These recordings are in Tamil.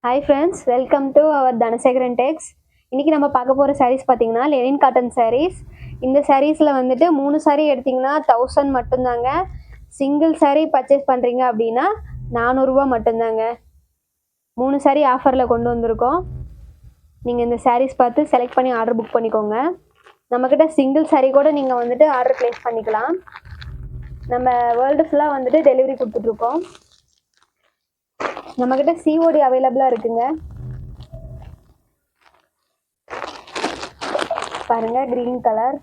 Hi friends, welcome to our Dhanasekaran techs. இன்றைக்கி நம்ம பார்க்க போகிற சாரீஸ் பார்த்தீங்கன்னா லெனின் காட்டன் சாரீஸ். இந்த சாரீஸில் வந்துட்டு 3 சாரீ எடுத்திங்கன்னா 1000 மட்டும்தாங்க. சிங்கிள் சாரீ பர்ச்சேஸ் பண்ணுறீங்க அப்படின்னா 400 ரூபா மட்டும்தாங்க. 3 சாரீ ஆஃபரில் கொண்டு வந்திருக்கோம். நீங்கள் இந்த சாரீஸ் பார்த்து செலக்ட் பண்ணி ஆர்டர் புக் பண்ணிக்கோங்க. நம்மக்கிட்ட சிங்கிள் சாரீ கூட நீங்கள் வந்துட்டு ஆர்டர் ப்ளேஸ் பண்ணிக்கலாம். நம்ம வேர்ல்டு ஃபுல்லாக வந்துட்டு டெலிவரி கொடுத்துட்ருக்கோம். நம்மக்கிட்ட சிஓடி அவைலபிளாக இருக்குங்க. பாருங்கள், க்ரீன் கலர்.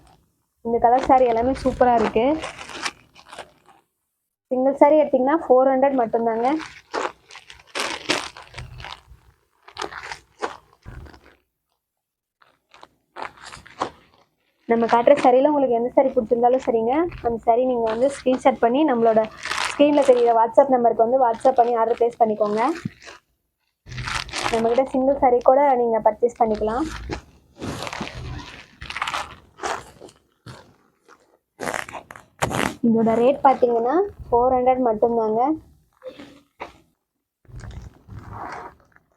இந்த கலர் சாரீ எல்லாமே சூப்பராக இருக்குது. சிங்கிள் சாரீ எடுத்திங்கன்னா 400 மட்டும்தாங்க. நம்ம காட்டுற சாரியில் உங்களுக்கு எந்த சாரீ பிடிச்சிருந்தாலும் சரிங்க, அந்த சாரீ நீங்கள் வந்து ஸ்க்ரீன்ஷாட் பண்ணி நம்மளோட ஸ்க்ரீனில் தெரியிற வாட்ஸ்அப் நம்பருக்கு வந்து வாட்ஸ்அப் பண்ணி ஆர்டர் ப்ளேஸ் பண்ணிக்கோங்க. நம்மக்கிட்ட சிங்கிள் சாரீ கூட நீங்கள் பர்ச்சேஸ் பண்ணிக்கலாம். இதோட ரேட் பார்த்தீங்கன்னா 400 மட்டும்தாங்க.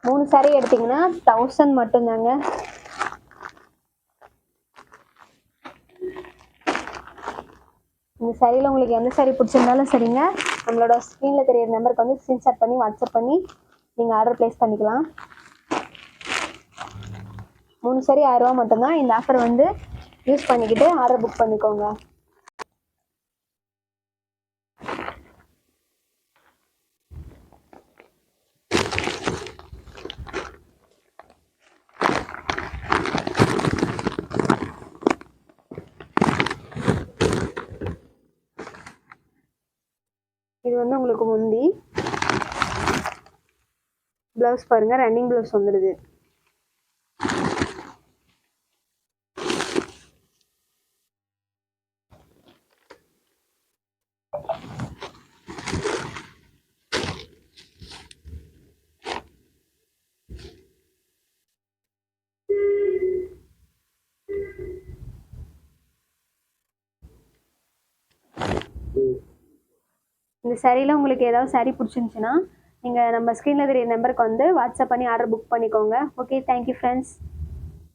3 சாரீ எடுத்திங்கன்னா 1000 மட்டும்தாங்க. இந்த சாரியில் உங்களுக்கு எந்த சாரீ பிடிச்சிருந்தாலும் சரிங்க, நம்மளோட ஸ்க்ரீனில் தெரியிற நம்பருக்கு வந்து ஸ்க்ரீன்ஷாட் பண்ணி வாட்ஸ்அப் பண்ணி நீங்கள் ஆர்டர் ப்ளேஸ் பண்ணிக்கலாம். 3 சாரீ 1000 ரூபா மட்டும்தான். இந்த ஆஃபர் வந்து யூஸ் பண்ணிக்கிட்டு ஆர்டர் புக் பண்ணிக்கோங்க. இது வந்து உங்களுக்கு முந்தி. ப்ளவுஸ் பாருங்கள், ரன்னிங் ப்ளவுஸ் வந்துடுது. இந்த சாரியில் உங்களுக்கு ஏதாவது சாரீ பிடிச்சிருந்துச்சுன்னா நீங்கள் நம்ம ஸ்க்ரீனில் தெரியிற நம்பருக்கு வந்து வாட்ஸ்அப் பண்ணி ஆர்டர் புக் பண்ணிக்கோங்க. Okay, thank you friends.